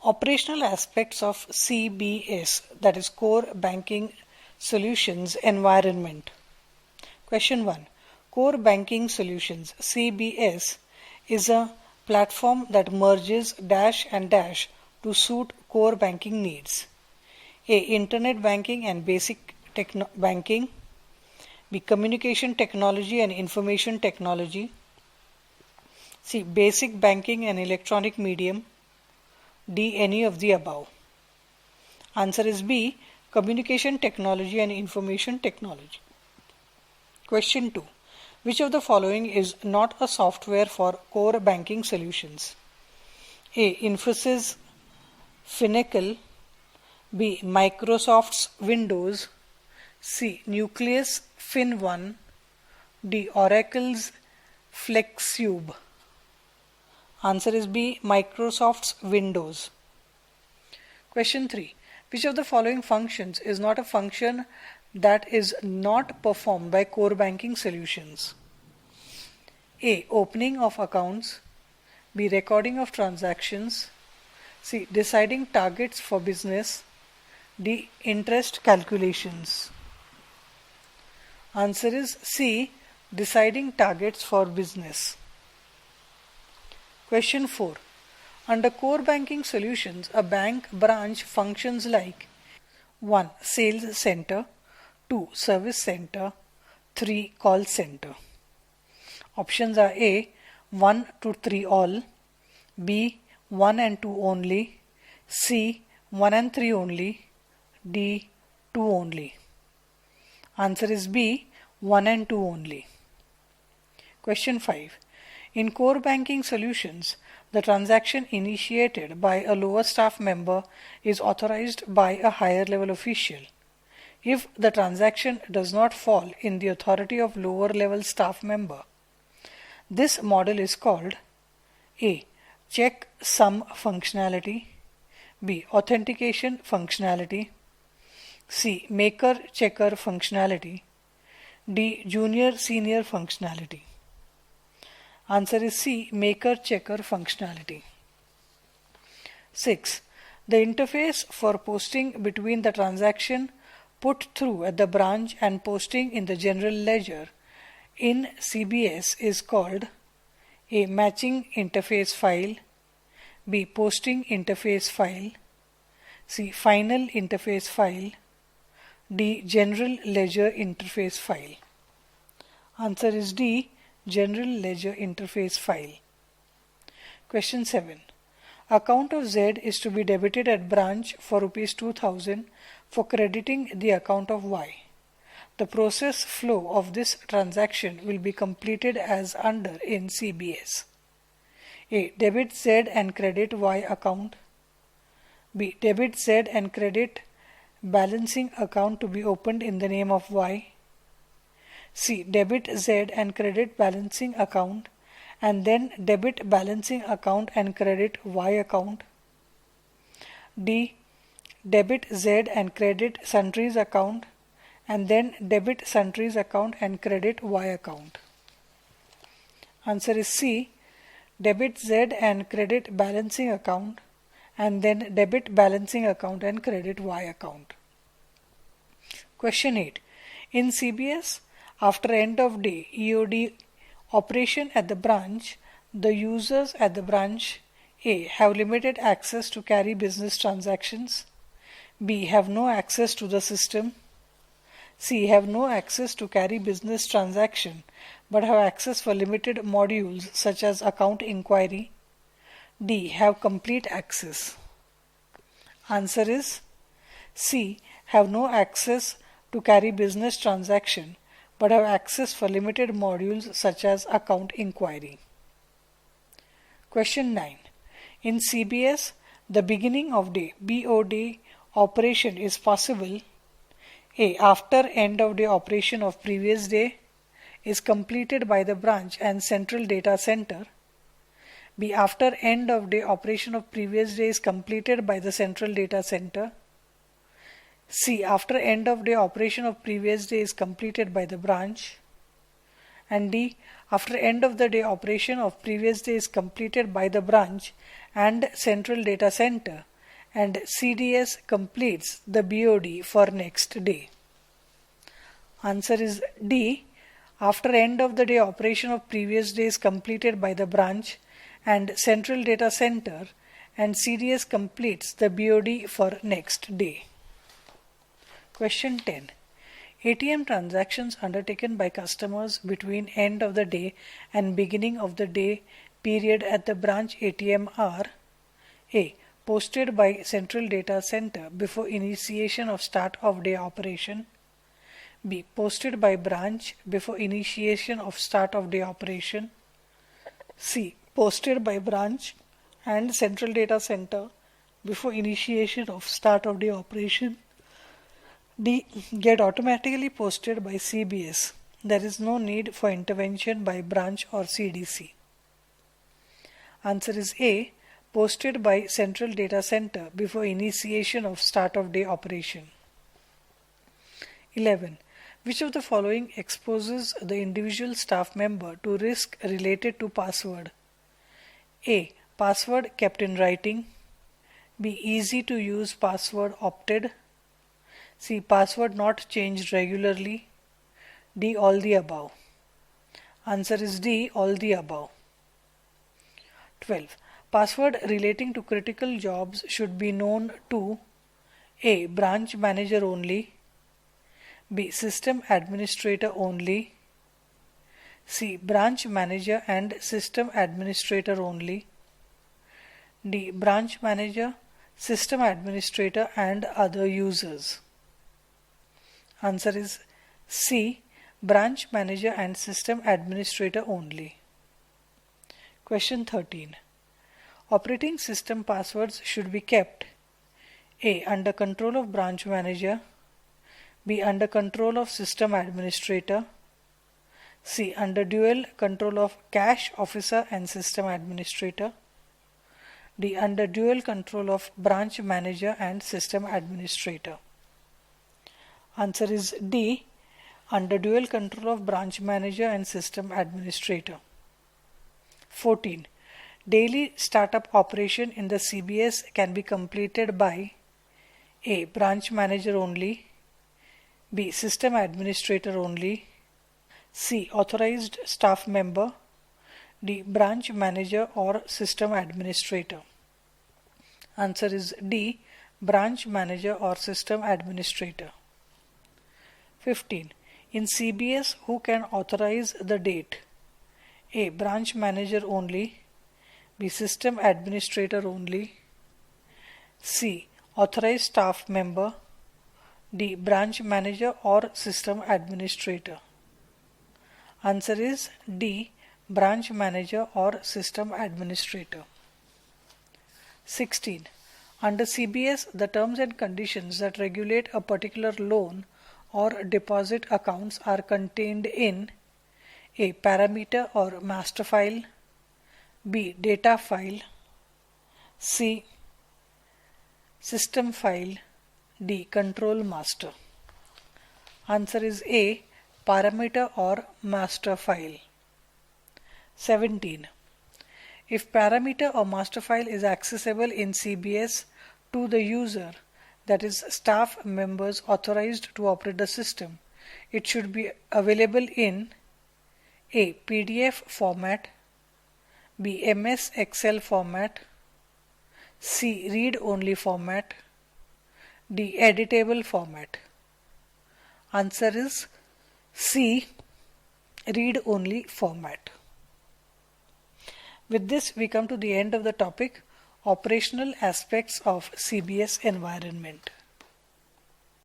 Operational aspects of CBS, that is Core Banking Solutions environment. Question 1. Core Banking Solutions CBS is a platform that merges dash and dash to suit core banking needs. A. Internet banking and basic banking. B. Communication technology and information technology. C. Basic banking and electronic medium. D. Any of the above. Answer is B. Communication technology and information technology. Question 2. Which of the following is not a software for core banking solutions? A. Infosys Finacle. B. Microsoft's Windows. C. Nucleus Fin1. D. Oracle's FlexCube. Answer is B. Microsoft's Windows. Question 3. Which of the following functions is not a function that is not performed by core banking solutions? A. Opening of accounts. B. Recording of transactions. C. Deciding targets for business. D. Interest calculations. Answer is C. Deciding targets for business. Question 4. Under core banking solutions, a bank branch functions like 1. Sales center. 2. Service center. 3. Call center. Options are A. 1 to 3 all. B. 1 and 2 only. C. 1 and 3 only. D. 2 only. Answer is B. 1 and 2 only. Question 5. In core banking solutions, the transaction initiated by a lower staff member is authorized by a higher level official. If the transaction does not fall in the authority of lower level staff member, this model is called A. Checksum functionality. B. Authentication functionality. C. Maker-checker functionality. D. Junior-senior functionality. Answer is C. Maker-checker functionality. 6. The interface for posting between the transaction put through at the branch and posting in the general ledger in CBS is called A. Matching interface file. B. Posting interface file. C. Final interface file. D. General ledger interface file. Answer is D. General ledger interface file. Question 7. Account of Z is to be debited at branch for Rs 2000 for crediting the account of Y. The process flow of this transaction will be completed as under in CBS. A. Debit Z and credit Y account. B. Debit Z and credit balancing account to be opened in the name of Y. C. Debit Z and credit balancing account and then debit balancing account and credit Y account. D. Debit Z and credit sundries account and then debit sundries account and credit Y account. Answer is C. Debit Z and credit balancing account and then debit balancing account and credit Y account. Question 8. In CBS, after end of day EOD operation at the branch, the users at the branch A. have limited access to carry business transactions. B. have no access to the system. C. have no access to carry business transaction but have access for limited modules such as account inquiry. D. have complete access. Answer is C. have no access to carry business transaction but have access for limited modules such as account inquiry. Question 9. In CBS, the beginning of day BOD operation is possible. A. After end of day operation of previous day is completed by the branch and central data center. B. After end of day operation of previous day is completed by the central data center. C. After end of day operation of previous day is completed by the branch. And D. After end of the day operation of previous day is completed by the branch and central data center, and CDS completes the BOD for next day? Answer is D. After end of the day operation of previous day is completed by the branch and central data center, and CDS completes the BOD for next day. Question 10. ATM transactions undertaken by customers between end of the day and beginning of the day period at the branch ATM are: A. Posted by central data center before initiation of start of day operation. B. Posted by branch before initiation of start of day operation. C. Posted by branch and central data center before initiation of start of day operation. D. Get automatically posted by CBS. There is no need for intervention by branch or CDC. Answer is A. Posted by central data center before initiation of start of day operation. 11. Which of the following exposes the individual staff member to risk related to password? A. Password kept in writing. B. Easy to use password opted. C. Password not changed regularly. D. All the above. Answer is D. All the above. 12. Password relating to critical jobs should be known to: A. Branch manager only. B. System administrator only. C. Branch manager and system administrator only. D. Branch manager, system administrator and other users. Answer is C. Branch manager and system administrator only. Question 13. Operating system passwords should be kept: A. Under control of branch manager. B. Under control of system administrator. C. Under dual control of cache officer and system administrator. D. Under dual control of branch manager and system administrator. Answer is D. Under dual control of branch manager and system administrator. 14. Daily startup operation in the CBS can be completed by: A. Branch manager only. B. System administrator only. C. Authorized staff member. D. Branch manager or system administrator. Answer is D. Branch manager or system administrator. 15. In CBS, who can authorize the date? A. Branch manager only. B. System administrator only. C. Authorized staff member. D. Branch manager or system administrator. Answer is D. Branch manager or system administrator. 16. Under CBS, the terms and conditions that regulate a particular loan or deposit accounts are contained in: A. Parameter or master file. B. Data file. C. System file. D. Control master. Answer is A. Parameter or master file. 17. If parameter or master file is accessible in CBS to the user, that is staff members authorized to operate the system, it should be available in: A. PDF format. B. MS Excel format. C. Read only format. D. Editable format. Answer is C. Read only format. With this, we come to the end of the topic, operational aspects of CBS environment.